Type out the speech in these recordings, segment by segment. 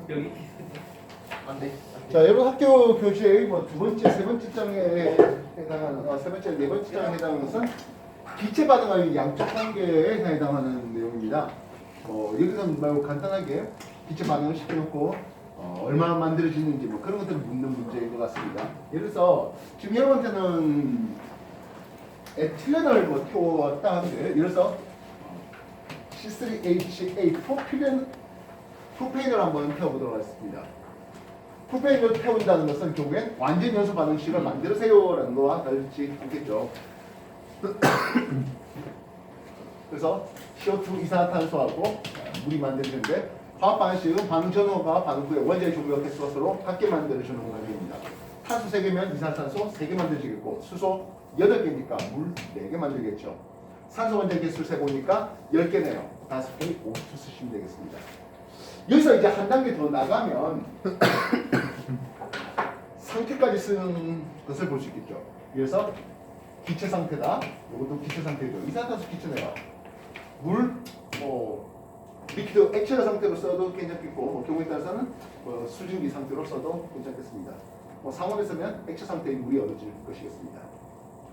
여기 안 돼. 자, 여러분 학교 교재의 뭐 두 번째, 세 번째 장에 해당하는 세 번째, 네 번째 장에 해당하는 것은 기체 반응의 양적 관계에 해당하는 내용입니다. 여기서 말고 간단하게 기체 반응을 시켜놓고 얼마나 만들어지는지 뭐 그런 것들을 묻는 문제인 것 같습니다. 예를 들어서 지금 여러분한테는 에틸렌을 뭐 태웠다 하는데 예를 들어서 C3H8 프로페인을 한번 태워보도록 하겠습니다. 프로페인을 태운다는 것은 결국엔 완전 연소 반응식을 만들으세요라는 거와 다르지 않겠죠. 그래서 CO2 이산화탄소하고 물이 만들어지는데 화학 반응식은 반응 전후가 반응 후에 원자의 종류와 개수가 서로 같게 만들어주는 과정입니다. 탄소 3개면 이산화탄소 3개 만들어지겠고 수소 8개니까 물 4개 만들겠죠. 산소 원자 개수를 세보니까 10개네요. 5개니 5수 쓰시면 되겠습니다. 여기서 이제 한 단계 더 나가면 상태까지 쓰는 것을 볼 수 있겠죠. 그래서 기체 상태다. 이것도 기체 상태죠. 이산화탄소 기체네요. 물, 리퀴드 액체의 상태로 써도 괜찮겠고, 경우에 따라서는 수증기 상태로 써도 괜찮겠습니다. 상온에 쓰면 액체 상태의 물이 얼어질 것이겠습니다.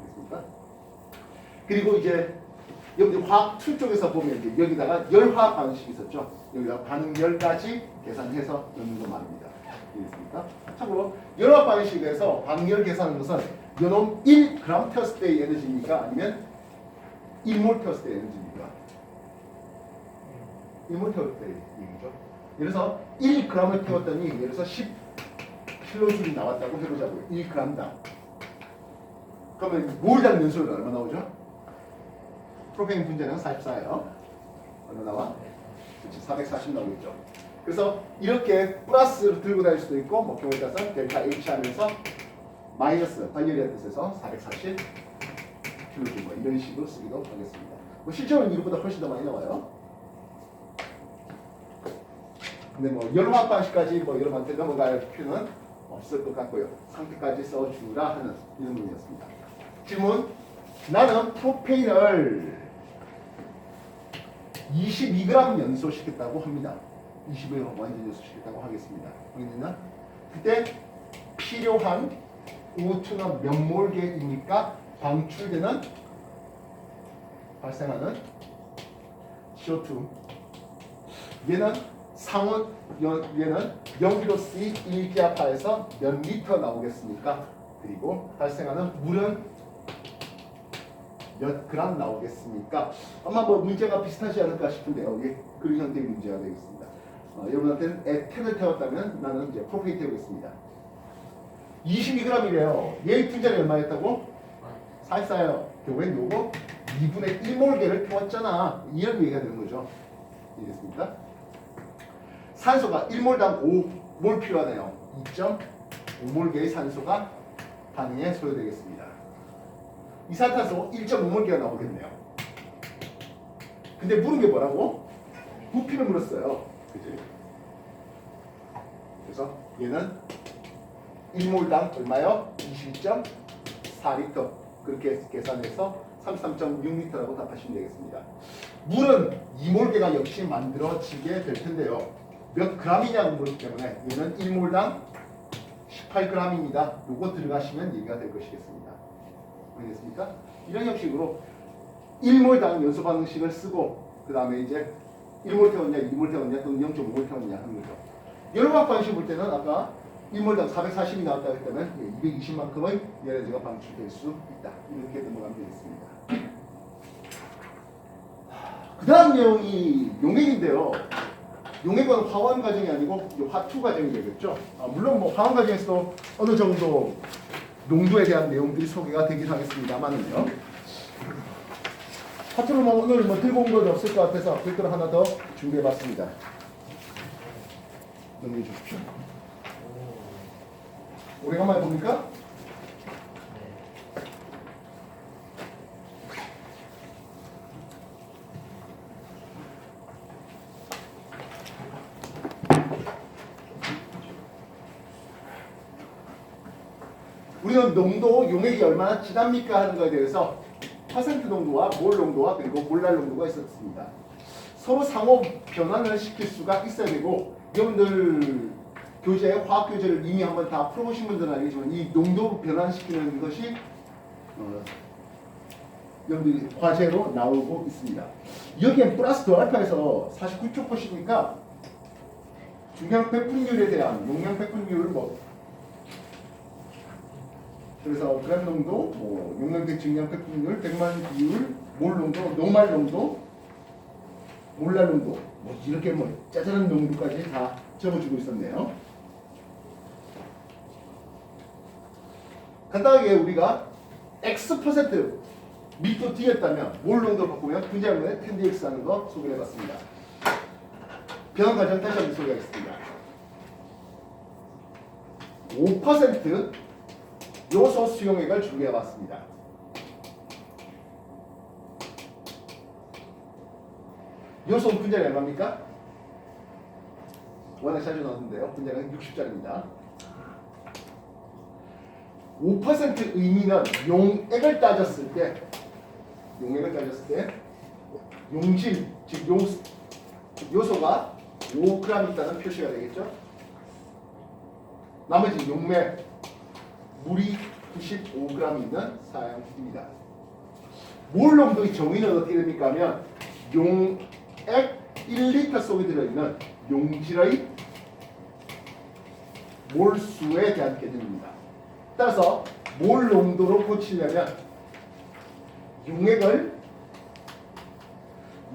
알겠습니까? 그리고 이제 여기 화학 2 쪽에서 보면 이제 여기다가 열화학 반응식이 있었죠. 여기다가 반응열까지 계산해서 넣는 거 말입니다. 알겠습니까? 참고로 열화학 반응식에서 반응열 계산하는 것은 연홈 1g 태웠을 때의 에너지입니까? 아니면 1몰 태웠을 때의 에너지입니까? 1몰 태웠을 때의 얘기죠. 예를 들어서 1g을 태웠더니 예를 들어서 10kJ이 나왔다고 해보자고요. 1g당. 그러면 몰당 연소율은 얼마 나오죠? 프로페인 분자량은 44예요. 얼마 나와? 그렇지, 440 나오겠죠. 그래서 이렇게 플러스로 들고 다닐 수도 있고, 경우에 따라서 델타 H 하면서 마이너스 단열이라는 뜻에서 440 킬로줄 이런 식으로 쓰기도 하겠습니다. 실제로는 이것보다 훨씬 더 많이 나와요. 근데 열화학 반식까지 여러분한테 넘어갈 필요는 없을 것 같고요. 상태까지 써주라 하는 이런 문제였습니다. 질문. 나는 프로페인을 22g 연소시켰다고 합니다. 22g 완전 연소시켰다고 하겠습니다. 알겠나? 그때 필요한 O2는 몇 몰개입니까? 방출되는 발생하는 CO2. 얘는 상온 얘는 0kC 1기압하에서 몇 리터 나오겠습니까? 그리고 발생하는 물은 몇 그램 나오겠습니까? 아마 문제가 비슷하지 않을까 싶은데요. 예, 그런 형태의 문제가 되겠습니다. 여러분한테는 에탄을 태웠다면 나는 이제 프로페인 태우겠습니다. 22g이래요. 얘의 분자량이 얼마였다고? 44예요. 결국엔 요거 2분의 1몰개를 태웠잖아. 이런 얘기가 되는 거죠. 이해됐습니까? 산소가 1몰당 5몰 필요하네요. 2.5몰개의 산소가 반응에 소요되겠습니다. 이산화탄소 1.5몰개가 나오겠네요. 근데 물은 게 뭐라고? 부피를 물었어요. 그치? 그래서 얘는 1몰당 얼마요? 22.4리터. 그렇게 계산해서 33.6리터라고 답하시면 되겠습니다. 물은 2몰개가 역시 만들어지게 될 텐데요. 몇 g이냐고 물었기 때문에 얘는 1몰당 18g입니다. 요거 들어가시면 얘기가 될 것이겠습니다. 알겠습니까? 이런 형식으로 1몰당 연소 반응식을 쓰고 그 다음에 이제 1몰 태웠냐, 2몰 태웠냐 또는 0.5몰 태웠냐 하는 거죠. 열화학 반응식 볼 때는 아까 1몰당 440이 나왔다고 했다면 220만큼의 에너지가 방출될 수 있다. 이렇게 넘어가면 되겠습니다. 그 다음 내용이 용액인데요. 용액은 화원 과정이 아니고 화투 과정이 되겠죠. 물론 화원 과정에서도 어느 정도 농도에 대한 내용들이 소개가 되긴 하겠습니다만은요. 화투를 오늘 들고 온 건 없을 것 같아서 글귀를 하나 더 준비해봤습니다. 넘겨 주십시오. 오래간만에 봅니까? 우리는 농도, 용액이 얼마나 진합니까 하는 것에 대해서 퍼센트 농도와 몰 농도와 그리고 몰랄 농도가 있었습니다. 서로 상호 변환을 시킬 수가 있어야 되고 여러분들 교재, 화학 교재를 이미 한번 다 풀어보신 분들은 알겠지만 이 농도 변환시키는 것이 여러분들 과제로 나오고 있습니다. 여기엔 플러스 더 알파에서 49쪽 보시니까 중량 백분율에 대한 용량 백분율 그래서 그램 농도, 용량 백 증량 백분율, 100만 비율, 몰 농도, 노말 농도, 몰랄 농도 이렇게 짜잘한 농도까지 다 적어주고 있었네요. 간단하게 우리가 X% 밑도 D였다면 몰 농도를 바꾸면 분자량의 10dx 하는 거 소개해봤습니다. 변환 과정 다시 한번 소개하겠습니다. 5% 요소 수용액을 준비해봤습니다. 요소는 분자량 얼마입니까? 워낙 자주 나오는데요. 분자량은 60짜리입니다. 5% 의미는 용액을 따졌을 때 용질, 즉 요소가 5g 있다는 표시가 되겠죠. 나머지 용맥, 물이 95g 있는 사양입니다. 몰 농도의 정의는 어떻게 됩니까 하면 용액 1리터 속에 들어있는 용질의 몰수에 대한 개념입니다. 따라서 몰 농도로 고치려면 용액을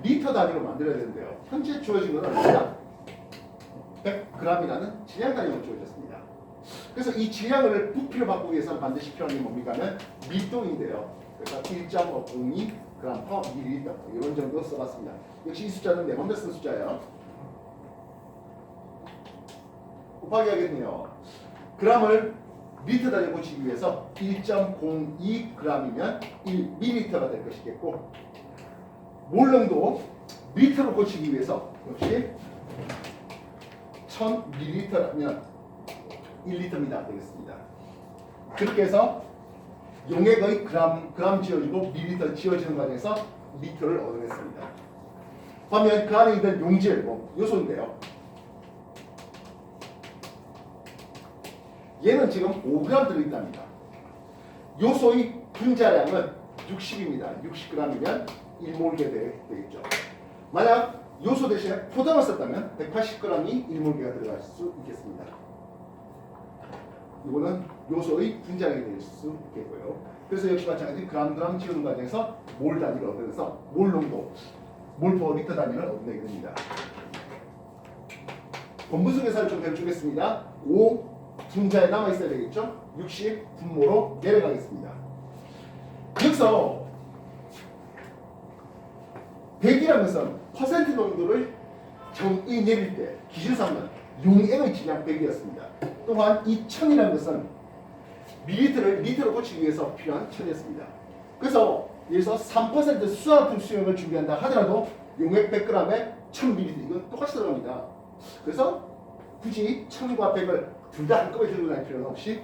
리터 단위로 만들어야 되는데요. 현재 주어진 것은 얼마나 100g이라는 질량 단위로 주어졌습니다. 그래서 이 질량을 부피로 바꾸기 위해서는 반드시 필요한 게 뭡니까 하면 밀도인데요. 그래서 1.02g per ml 이런 정도 써봤습니다. 역시 이 숫자는 내 맘대로 쓴 숫자예요. 곱하기 하겠네요. g을 리터 단위로 고치기 위해서 1.02g이면 1ml가 될 것이겠고 몰 농도 리터로 고치기 위해서 역시 1000ml라면 1리터입니다. 되겠습니다. 그렇게 해서 용액의 그람 지어지고 밀리터 지어지는 과정에서 리터를 얻어냈습니다. 반면 그 안에 있는 용질, 요소인데요. 얘는 지금 5g 들어있답니다. 요소의 분자량은 60입니다. 60g이면 1몰게 되겠죠. 만약 요소 대신에 포도를 썼다면 180g이 1몰게가 들어갈 수 있겠습니다. 이거는 요소의 분자량이 될 수 있겠고요. 그래서 역시 마찬가지 그램 지우는 과정에서 몰 단위를 얻어내서 몰 농도, 몰 퍼 리터 단위를 얻어내게 됩니다. 본분수 계산을 좀 해주겠습니다. 5 분자에 남아 있어야 되겠죠? 60 분모로 내려가겠습니다. 여기서 100이라는 것은 퍼센트 농도를 정의 내릴 때 기준상은 용액의 질량 100이었습니다. 또한 이 1000이라는 것은 밀리터를 리터로 고치기 위해서 필요한 1000이었습니다. 그래서 여기서 3% 수화품 수용을 준비한다 하더라도 용액 100g에 1000ml 이건 똑같이 들어갑니다. 그래서 굳이 1000과 100을 둘 다 한꺼번에 들고 다닐 필요는 없이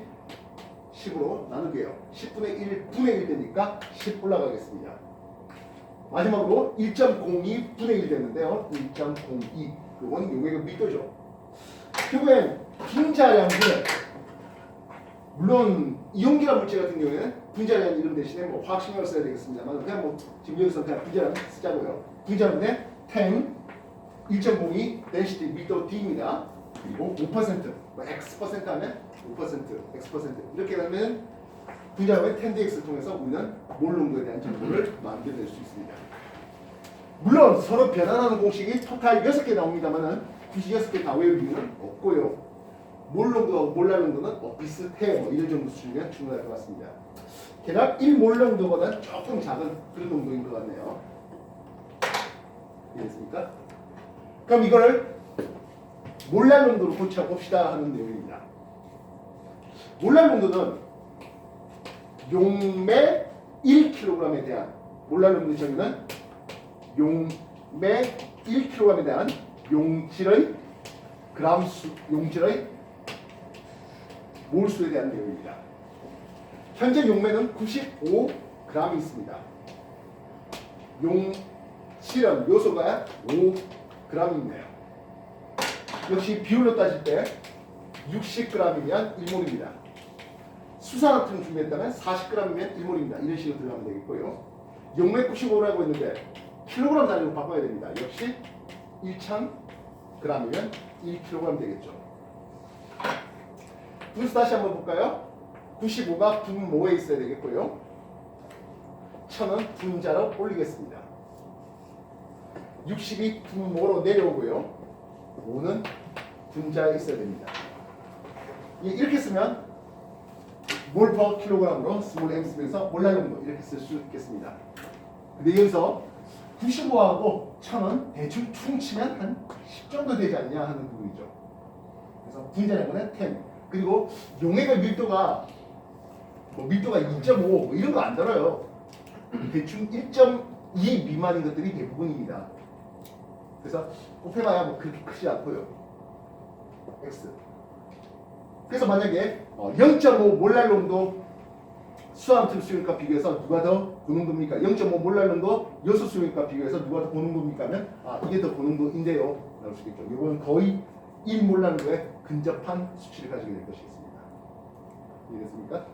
10으로 나누게요. 10분의 1, 분의 1 되니까 10 올라가겠습니다. 마지막으로 1.02 분의 1 됐는데요. 1.02 이건 용액의 밀도죠. 결국엔 분자량 중에 물론 이온기란 물질 같은 경우에는 분자량 이름 대신에 화학식량을 써야 되겠습니다만 그냥 지금 여기서 그냥 분자량 쓰자고요. 분자량의 10 1.02 density 밀도 D입니다. 그리고 5% X% 하면 5% X% 이렇게 되면 분자량의 10dx를 통해서 우리는 몰 농도에 대한 정보를 만들어낼 수 있습니다. 물론 서로 변환하는 공식이 토탈 6개 나옵니다만은 굳이 6개 다 외울 이유는 없고요. 몰 농도하고 몰랄 농도는 비슷해요. 이런 정도 수준이면 충분할 것 같습니다. 게다가 1몰 농도보다는 조금 작은 그런 농도인 것 같네요. 이해됐습니까? 그럼 이거를 몰랄 농도로 고쳐봅시다 하는 내용입니다. 몰랄 농도는 용매 1kg에 대한 몰랄 농도의 정의는 용매 1kg에 대한 용질의 용질의 몰수에 대한 내용입니다. 현재 용매는 95g이 있습니다. 용질은 요소가 5g 있네요. 역시 비율로 따질 때 60g이면 1몰입니다. 수산화탄 준비했다면 40g이면 1몰입니다. 이런 식으로 들어가면 되겠고요. 095라고 했는데 킬로그램 단위로 바꿔야 됩니다. 역시 1000g이면 1kg 되겠죠. 분수 다시 한번 볼까요? 95가 분모에 있어야 되겠고요. 1000은 분자로 올리겠습니다. 60이 분모로 내려오고요. 5는 분자에 있어야 됩니다. 이렇게 쓰면 몰 퍼 킬로그램으로 스몰 m 쓰면서 몰랄농도 이렇게 쓸 수 있겠습니다. 근데 여기서 95하고 1000은 대충 퉁치면 한 10 정도 되지 않냐 하는 부분이죠. 그래서 분자량은 10. 그리고 용해가 밀도가 밀도가 2.5 뭐 이런 거 안 들어요. 대충 1.2 미만인 것들이 대부분입니다. 그래서 곱해봐야 뭐 그렇게 크지 않고요. X. 그래서 만약에 0.5 몰랄농도 수화암틀 수용과 비교해서 누가 더 고농도입니까? 0.5 몰랄농도 여수 수용과 비교해서 누가 더 고농도입니까? 하면 이게 더 고농도인데요. 나올 수 있겠죠. 이건 거의 1몰랄농도에 근접한 수치를 가지게 될 것이겠습니다. 이해됐습니까?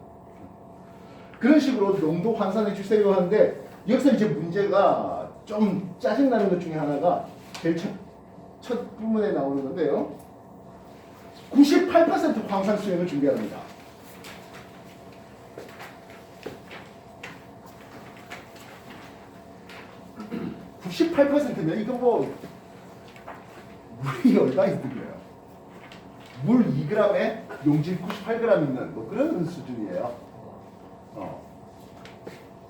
그런 식으로 농도 환산해 주세요 하는데 여기서 이제 문제가 좀 짜증나는 것 중에 하나가 제일 첫 부분에 나오는 건데요. 98% 광산 수행을 준비합니다. (98%면) 이거 뭐 물이 얼마 있는 거예요? 물 2g에 용질 98g 있는 뭐 그런 수준이에요.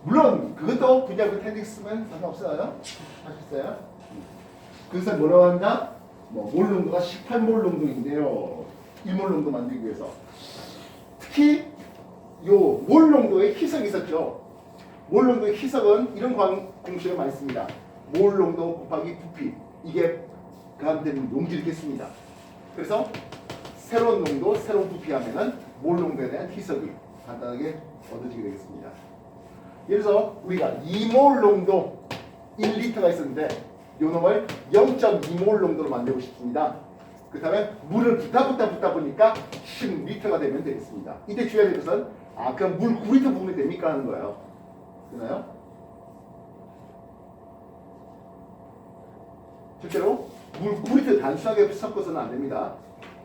물론 그것도 그냥 그 텐딕 쓰면 상관없어요. 하셨어요? 그래서 뭐라고 한다? 몰 농도가 18몰 농도인데요. 1몰 농도 만들기 위해서 특히 요 몰 농도의 희석이 있었죠. 몰 농도의 희석은 이런 공식을 많이 씁니다. 몰 농도 곱하기 부피, 이게 그한테는 용질 개수입니다. 그래서 새로운 농도, 새로운 부피 하면은 몰 농도에 대한 희석이 간단하게 얻어지게 되겠습니다. 예를 들어서 우리가 2몰 농도 1리터가 있었는데 요 놈을 0.2몰 농도로 만들고 싶습니다. 그 다음에 물을 붓다 보니까 10리터가 되면 되겠습니다. 이때 주의해야 될 것은 그럼 물 9리터 부으면 됩니까? 하는 거예요. 되나요? 실제로 물 9리터 단순하게 섞어서는 안 됩니다.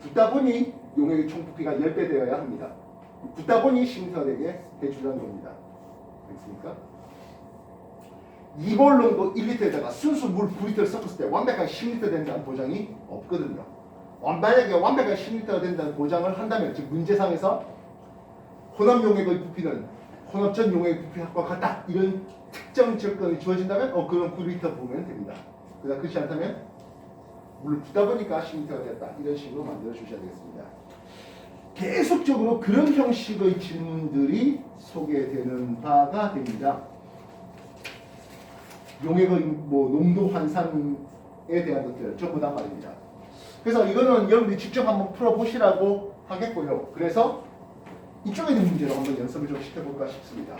붓다 보니 용액의 총 부피가 10배 되어야 합니다. 붓다 보니 10리터가 되게 해주라는 겁니다. 알겠습니까? 2몰 농도 1리터에다가 순수 물 9리터를 섞었을 때 완벽한 10리터 된다는 보장이 없거든요. 만약에 완벽한 10리터가 된다는 보장을 한다면, 즉 문제상에서 혼합 용액의 부피는 혼합 전 용액 부피와 같다, 이런 특정 조건이 주어진다면 그럼 9리터 부으면 됩니다. 그러나 그렇지 않다면 물을 붓다 보니까 10리터가 되었다, 이런 식으로 만들어 주셔야 되겠습니다. 계속적으로 그런 형식의 질문들이 소개되는 바가 됩니다. 용액의 농도 환산에 대한 것들 전부 다 말입니다. 그래서 이거는 여러분들이 직접 한번 풀어보시라고 하겠고요. 그래서 이쪽에 있는 문제로 한번 연습을 좀 시켜볼까 싶습니다.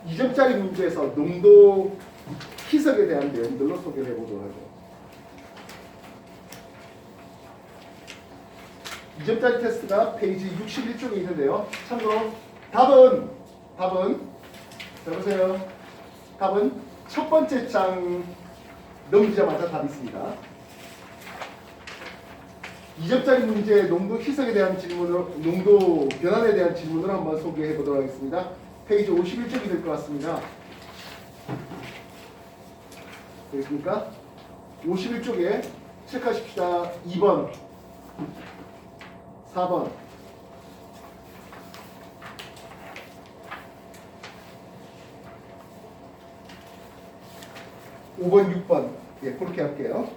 이 점짜리 문제에서 농도 희석에 대한 내용들로 소개를 해보도록 하죠. 2점짜리 테스트가 페이지 61쪽에 있는데요. 참고로 답은 자 보세요. 답은 첫 번째 장 넘기자마자 답이 있습니다. 2점짜리 문제 농도 희석에 대한 질문으로, 농도 변환에 대한 질문을 한번 소개해 보도록 하겠습니다. 페이지 51쪽이 될 것 같습니다. 되겠습니까? 51쪽에 체크하십시다. 2번, 4번, 5번, 6번. 예, 그렇게 할게요.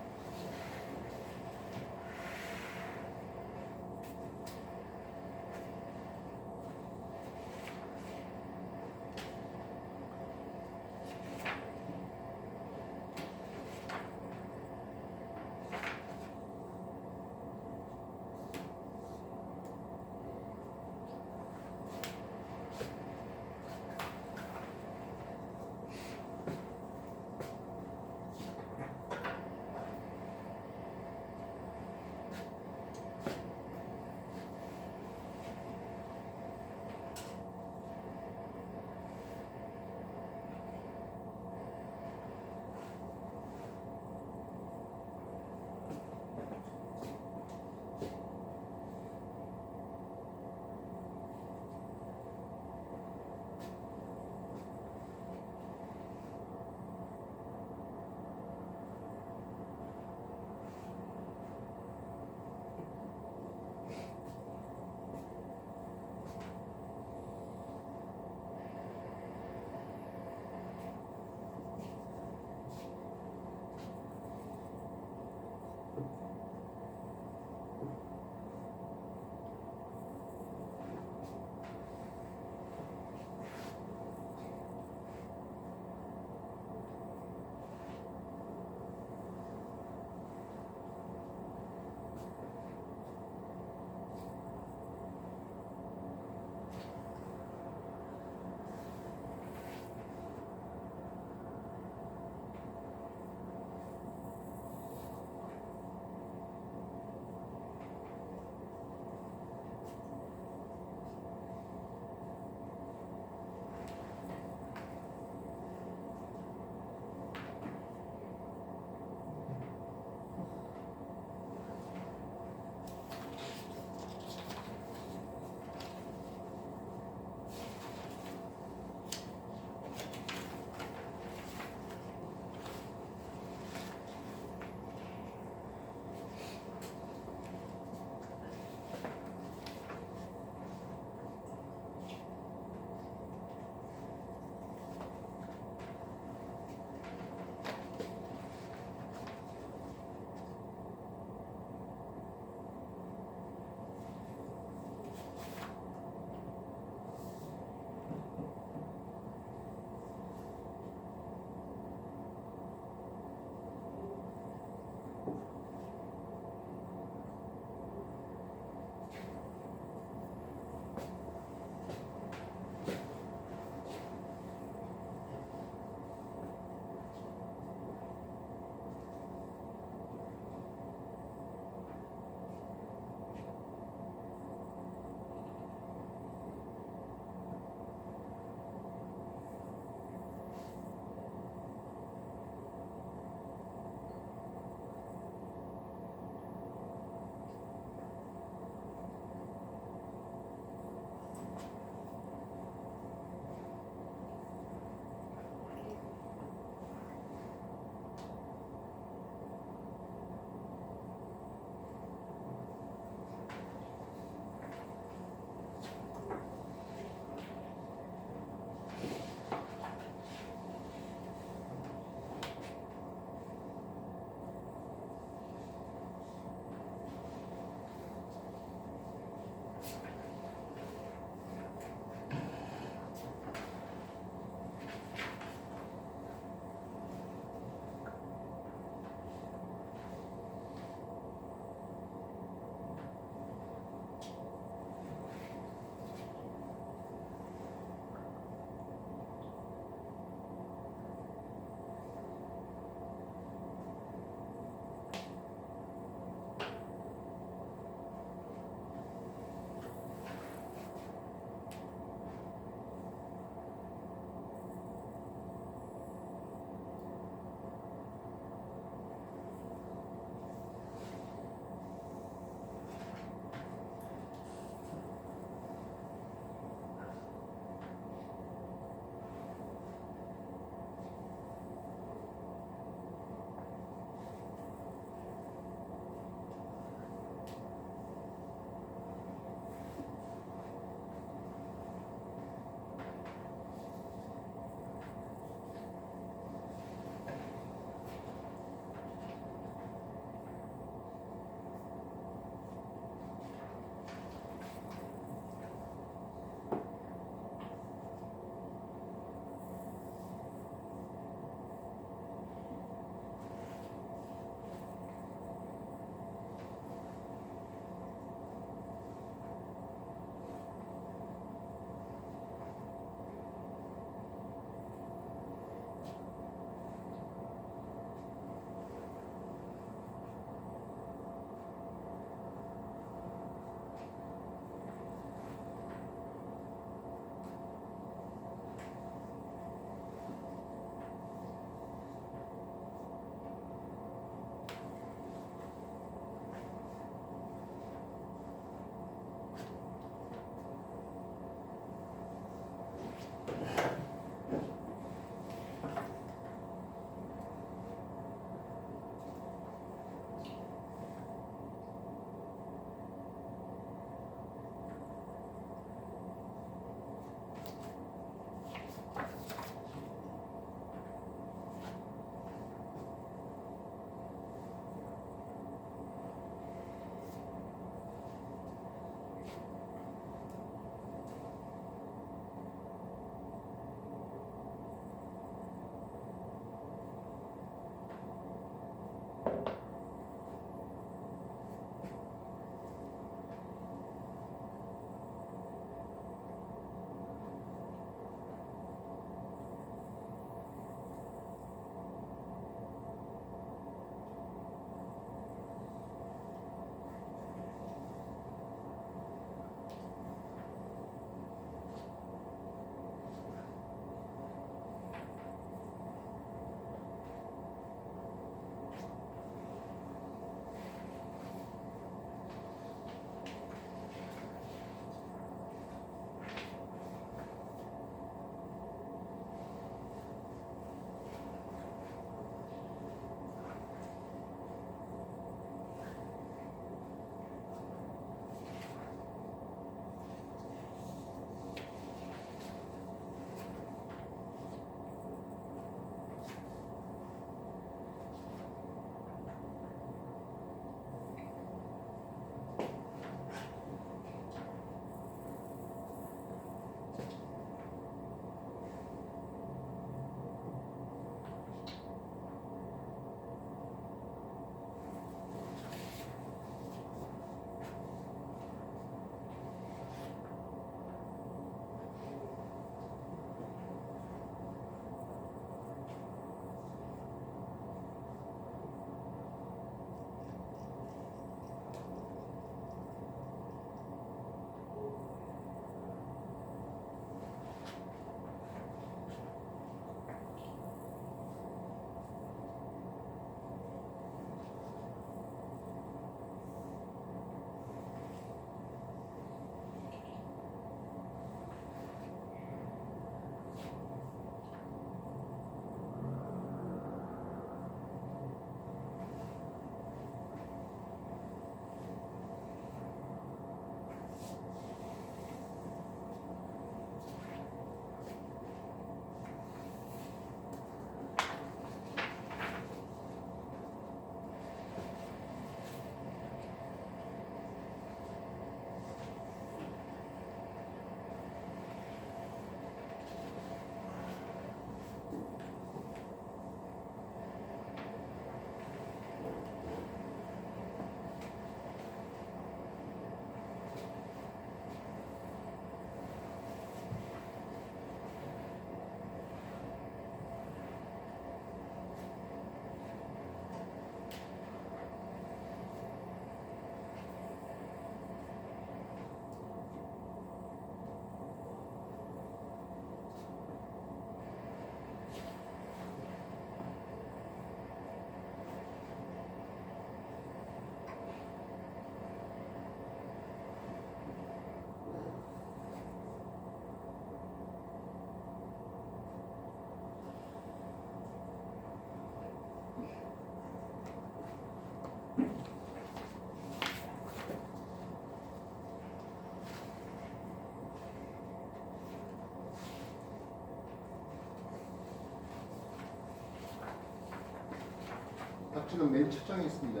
지금 맨 첫 장에 있습니다.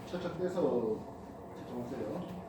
첫 장 떼서 채점하세요.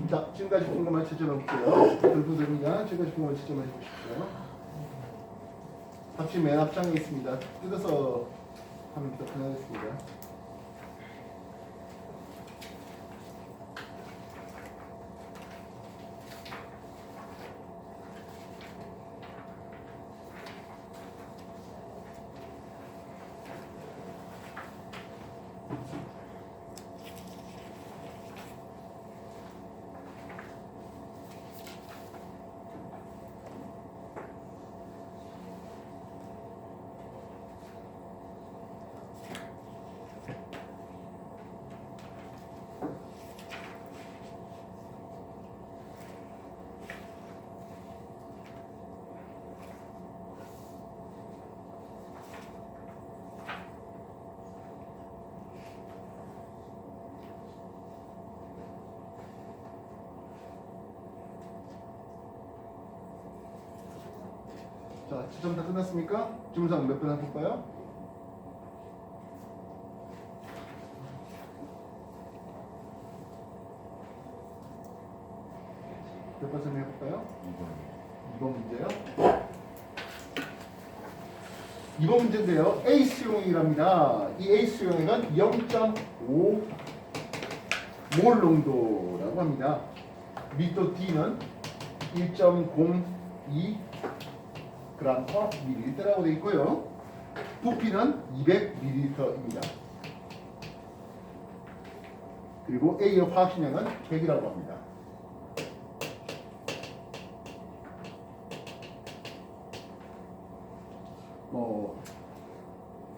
자, 지금까지 본 것만 채점해볼게요. 결국 됩니다. 지금까지 본 것만 채점해보십시오. 답지 맨 앞장에 있습니다. 뜯어서 하면 더 편하겠습니다. 자, 지점 다 끝났습니까? 지문상 몇 번 해볼까요? 몇 번 설명해볼까요? 2번 문제요. 2번 문제인데요. A 수용액이랍니다. 이 A 수용액은 0.5 몰 농도라고 합니다. 밀도 D는 1.02 그램 퍼 밀리리터라고 되어 있고요. 부피는 200ml입니다. 그리고 A의 화학식량은 100이라고 합니다.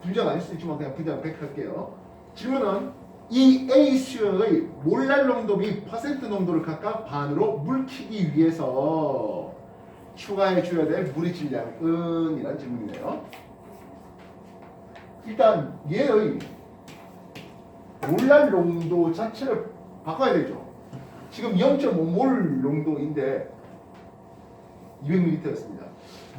분자가 아닐 수도 있지만 그냥 분자를 100 할게요. 질문은 이 A 수용의 몰랄 농도 및 퍼센트 농도를 각각 반으로 물키기 위해서 추가해 줘야 될 물의 질량은? 이란 질문이네요. 일단 얘의 몰랄 농도 자체를 바꿔야 되죠. 지금 0.5몰 농도인데 200ml였습니다.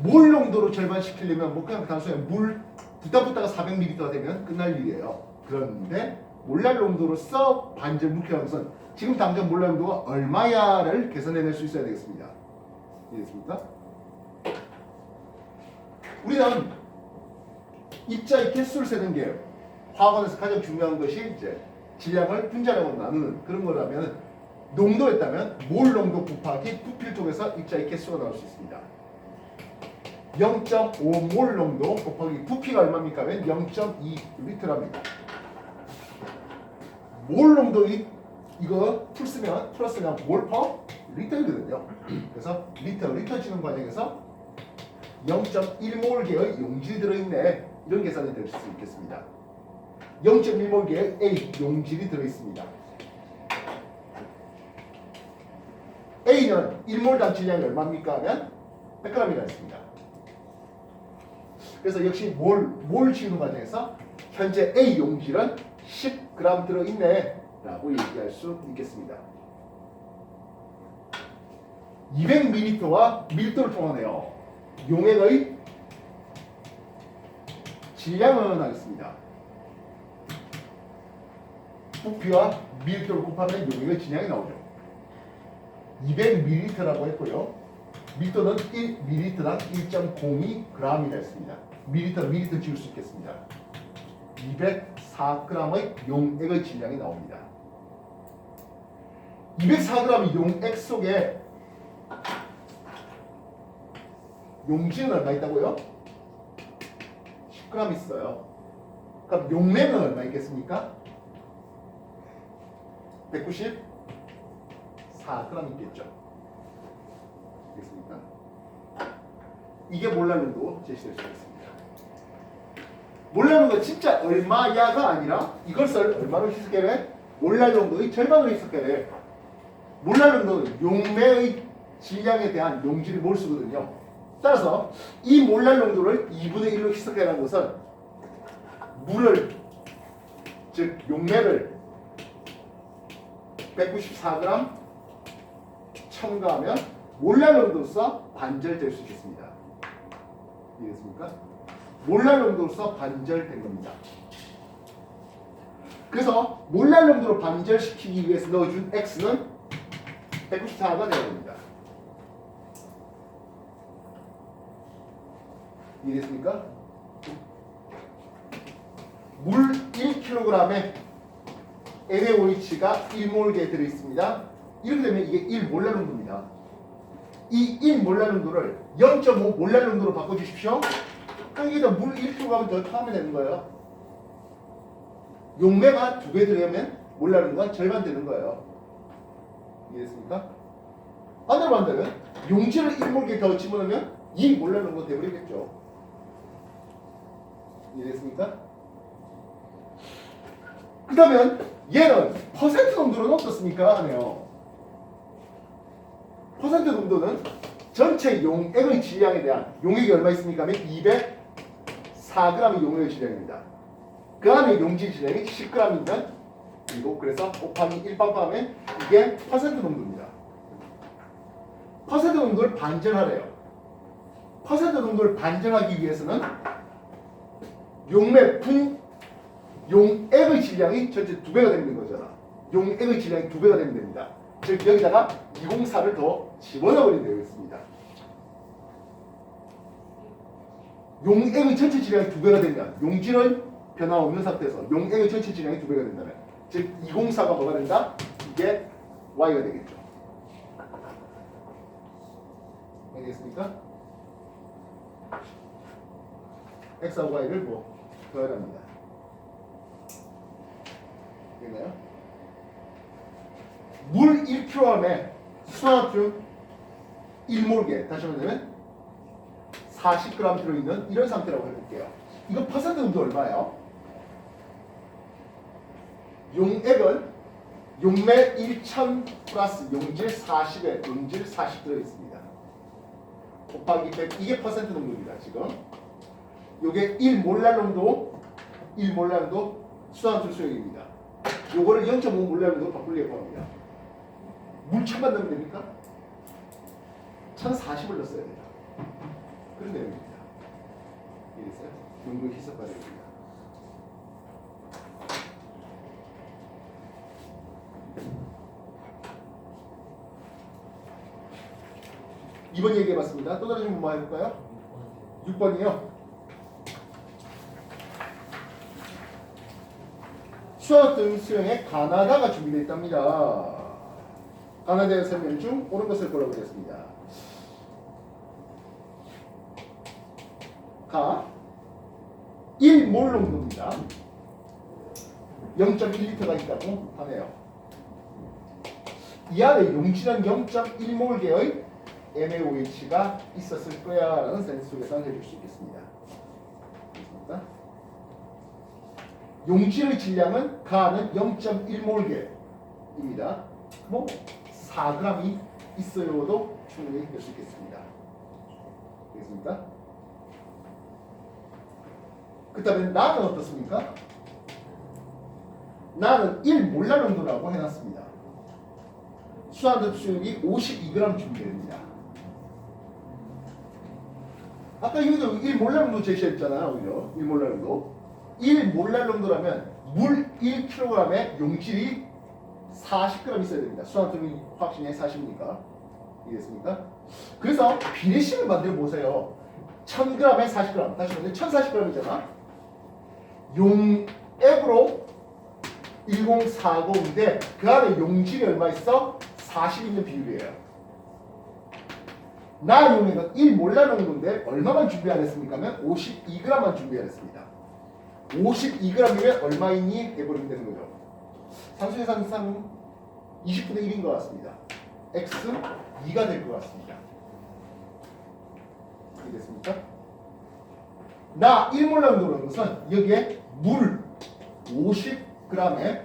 몰 농도로 절반시키려면 뭐 그냥 단순히 물 붙다가 400ml가 되면 끝날 일이에요. 그런데 몰랄 농도로서 반절 물키라는 것은 지금 당장 몰랄 농도가 얼마야를 계산해낼 수 있어야 되겠습니다. 이해됐습니까? 우리는 입자의 개수를 세는 게 화학원에서 가장 중요한 것이 이제 질량을 분자량으로 나누는 그런 거라면 농도였다면 몰 농도 곱하기 부필 쪽에서 입자의 개수가 나올 수 있습니다. 0.5몰 농도 곱하기 부피가 얼마입니까? 하면 0.2리터랍니다. 몰 농도의 이거 플러스면 몰 퍼 리터거든요. 그래서 리터 치는 과정에서 0.1몰계의 용질이 들어있네. 이런 계산이 될 수 있겠습니다. 0.1몰계의 A 용질이 들어있습니다. A는 1몰당 질량이 얼마입니까? 하면 100g이라 했습니다. 그래서 역시 몰 치우는 과정에서 현재 A 용질은 10g 들어있네 라고 얘기할 수 있겠습니다. 200ml와 밀도를 통하네요. 용액의 질량은 하겠습니다. 부피와 밀도를 곱하면 용액의 질량이 나오죠. 200ml라고 했고요. 밀도는 1ml당 1.02g이라 했습니다. 밀리터 지울 수 있겠습니다. 204g의 용액의 질량이 나옵니다. 204g의 용액 속에 용질은 얼마 있다고요? 10g 있어요. 그럼 용량은 얼마 있겠습니까? 194g 있겠죠. 알겠습니까? 이게 몰랄농도 제시될 수 있습니다. 몰랄농도가 진짜 얼마야가 아니라 이것을 얼마로 희석해야 돼? 몰랄농도의 절반으로 희석해야 돼. 몰랄농도는 용매의 질량에 대한 용질이 몰수거든요. 따라서 이 몰랄농도를 2분의 1로 희석해야 하는 것은 물을, 즉 용매를 194g 첨가하면 몰랄농도로서 반절될 수 있겠습니다. 이해됐습니까? 몰랄농도로서 반절된 겁니다. 그래서 몰랄농도로 반절시키기 위해서 넣어준 X는 194가 되어야 됩니다. 이해됐습니까? 물 1kg에 NaOH가 1몰에 들어있습니다. 이렇게 되면 이게 1몰랄 농도입니다. 이 1몰랄 농도를 0.5몰랄 농도로 바꿔주십시오. 그럼 이게 물 1kg면 더 하면 되는 거예요. 용매가 2배 들어가면 몰랄 농도가 절반 되는 거예요. 이해됐습니까? 반대로 한다면 용질을 1몰에 더 집어넣으면 2몰랄 농도 되버리겠죠. 이해됐습니까? 그렇다면 얘는 퍼센트 농도는 어떻습니까? 하네요. 퍼센트 농도는 전체 용액의 질량에 대한 용액이 얼마 있습니까? 하면 204g의 용액의 질량입니다. 그 안에 용질 질량이 10g이면 그리고 그래서 곱하기 1빵빵 하면 이게 퍼센트 농도입니다. 퍼센트 농도를 반전하래요. 퍼센트 농도를 반전하기 위해서는 용액의 질량이 전체 2배가 되는 거잖아. 용액의 질량이 2배가 되면 됩니다. 즉 여기다가 204를 더 집어넣어버리면 되겠습니다. 용액의 전체 질량이 2배가 되면 용질은 변화 없는 상태에서 용액의 전체 질량이 2배가 된다면 즉 204가 뭐가 된다? 이게 Y가 되겠죠. 알겠습니까? X하고 Y를 뭐 더해랍니다. 되나요? 물 1kg에 수화나트륨 1몰에 다시 말하면 40g 들어있는 이런 상태라고 해볼게요. 이거 퍼센트 농도 얼마예요? 용액은 용매 1000 플러스 용질 40에 용질 40 들어있습니다. 곱하기 100 이게 퍼센트 농도입니다. 지금 요게 1몰랄 농도 수화나트륨 수용입니다. 요거를 0.5몰랄 농도로 바꾸려고 합니다. 물 1000만 넣으면 됩니까? 1040을 넣었어야 됩니다. 그런 내용입니다. 이해됐어요? 용도 희석과 내용입니다. 이번 얘기해봤습니다. 또 다른 질문 뭐 해볼까요? 6번이요. 수화나트륨 수용에 가나다가 준비되어 있답니다. 가나다의 설명 중 옳은 것을 골라보겠습니다. 가 1몰 농도입니다. 0.1리터가 있다고 하네요. 이 안에 용질은 0.1몰개의 NaOH가 있었을 거야 라는 센스 계산을 해줄 수 있겠습니다. 됐습니까? 용질의 질량은 가는 0.1몰개입니다. 뭐 4g이 있어요도 충분히 될 수 있겠습니다. 되겠습니까? 그 다음에 나는 어떻습니까? 나는 1몰랄 농도라고 해놨습니다. 수화합 수용이 52g 준비됩니다. 아까 여기도 1몰랄 농도 제시했잖아요. 그죠? 1몰랄 농도. 1몰랄 농도라면 물 1kg에 용질이 40g 있어야 됩니다. 수화합 확신의 40이니까. 이해됐습니까? 그래서 비례식을 만들어 보세요. 1000g에 40g. 다시 말해 1040g이잖아. 용액으로 1040인데 그 안에 용질이 얼마 있어? 40 있는 비율이에요. 나 용액은 1몰랄 농도인데 얼마만 준비 안 했습니까? 하면 52g만 준비 안 했습니다. 52g이면 얼마이니? 해버리면 되는 거죠. 산수계산상 20분의 1인 것 같습니다. X 2가 될 것 같습니다. 이해됐습니까? 나 1몰랄 농도라는 것은 여기에 물 50g에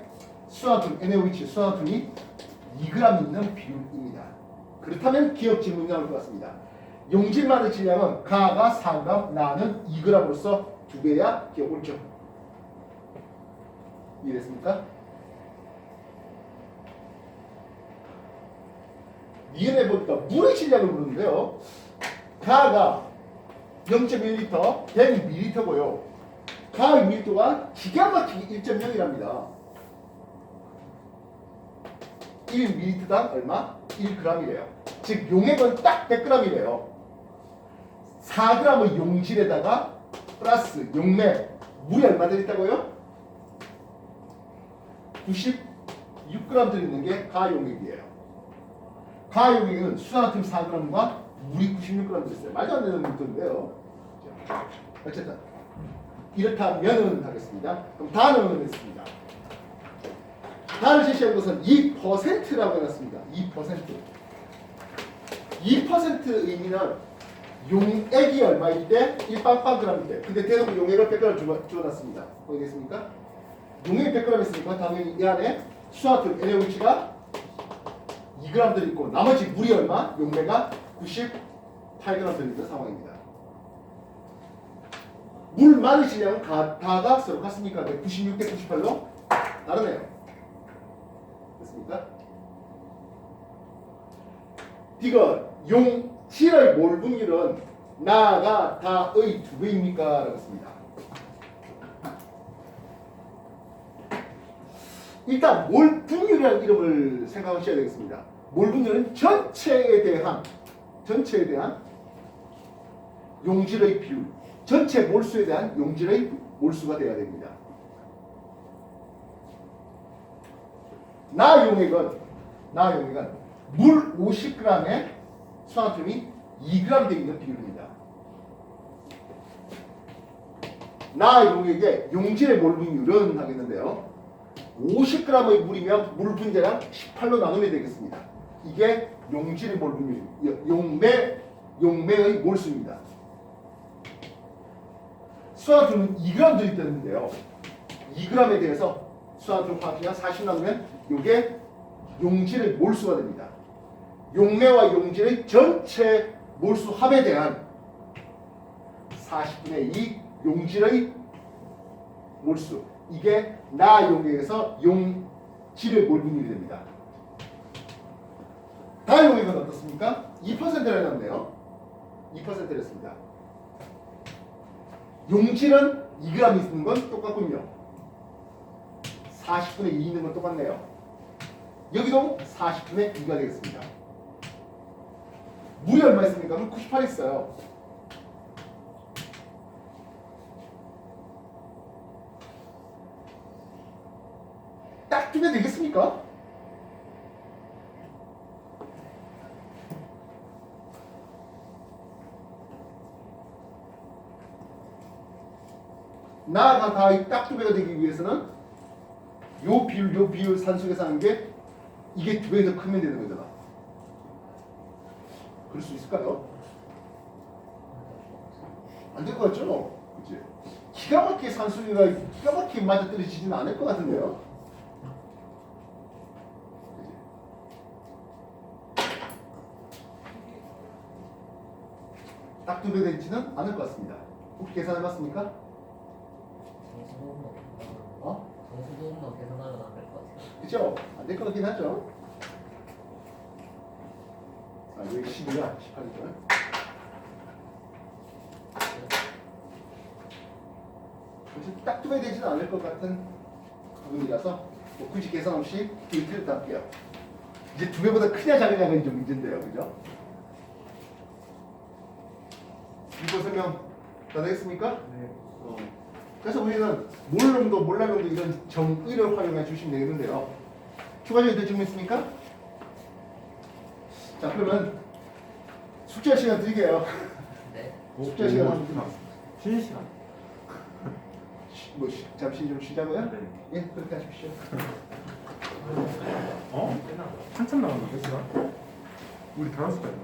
수화둔 NaOH 수화둔이 2g 있는 비율입니다. 그렇다면 기억 질문이 나올 것 같습니다. 용질만의 질량은 가가 4g, 나는 2g으로서 2배야 기억 옳죠? 이해됐습니까? 니은에 보니까 물의 질량을 물었는데요. 가가 0.1리터, 100ml고요. 가의 밀도가 기가 막히게 1.0이랍니다. 1ml당 얼마? 1g이래요. 즉 용액은 딱 100g이래요. 4g의 용질에다가 플러스 용맥, 물이 얼마 들어있다고요? 96g 들어있는 게 가용액이에요. 가용액은 수산화팀 4g과 물이 96g 들어있어요. 말도 안 되는 물건인데요. 어쨌든 이렇다면은 하겠습니다. 그럼 단어는 했습니다. 단을 제시한 것은 2%라고 해놨습니다. 2% 의미는 용액이 얼마일 때? 1빵빵g일 때. 근데 대놓고 용액을 100g 주어놨습니다. 보이겠습니까? 용액 100g 있으니까 당연히 이 안에 수화투 NaOH가 2g 들어있고 나머지 물이 얼마? 용매가 98g 들어있는 상황입니다. 물만의 질량은 다가 서로 같습니까? 96 대 98로 다르네요. 됐습니까? 디귿 용질의 몰 분율은 나가 다의 2배입니까? 라고 했습니다. 일단 몰 분율이라는 이름을 생각하셔야 되겠습니다. 몰 분율은 전체에 대한 용질의 비율, 전체 몰수에 대한 용질의 몰수가 되어야 됩니다. 나 용액은 물 50g에 수화나트륨이 2g 되어 있는 비율입니다. 나 용액의 용질의 몰 분율은 하겠는데요. 50g의 물이면 물 분자량 18로 나누면 되겠습니다. 이게 용질의 몰 분율, 용매의 몰수입니다. 수화나트륨은 2g 들어있다는데요. 2g에 대해서 수화나트륨 화학식량 40 나누면 이게 용질의 몰수가 됩니다. 용매와 용질의 전체 몰수 합에 대한 40분의 2 용질의 몰수, 이게 나 용액에서 용질의 몰 분율이 됩니다. 다 용액은 어떻습니까? 2%를 해놨네요. 2%를 했습니다. 용질은 2g 있는 건 똑같군요. 40분의 2 있는 건 똑같네요. 여기도 40분의 2가 되겠습니다. 물이 얼마 있습니까? 그럼 98 있어요. 딱 두면 되겠습니까? 나가 다의 딱 두 배가 되기 위해서는 요 비율 산수 계산한 게 이게 2배 더 크면 되는 거잖아. 그럴 수 있을까요? 안 될 것 같죠? 그치? 기가 막히게 산수가 기가 막히게 맞아 떨어지지는 않을 것 같은데요? 딱 2배 되지는 않을 것 같습니다. 혹시 계산해봤습니까? 정수도만 계산하면 안 될 것 같아요. 그죠? 안 될 것 같긴 하죠. 아, 여기 10이야. 18이죠. 그래서 딱 2배 되지는 않을 것 같은 부분이라서 뭐 굳이 계산 없이 데이트를 할게요. 이제 2배보다 크냐 작으냐가 좀 문제인데요. 그죠? 이거 설명 다 되겠습니까? 네. 그래서 우리는 몰름도 몰라름도 이런 정의를 활용해 주시면 되겠는데요. 추가적인 더 질문 있습니까? 자, 그러면 숙제 시간 드릴게요. 네. 숙제 시간 한번 좀 쉬는 시간. 잠시 좀 쉬자고요? 네. 예, 그렇게 하십시오. 어? 한참 남았는데 시간? 우리 5시까지.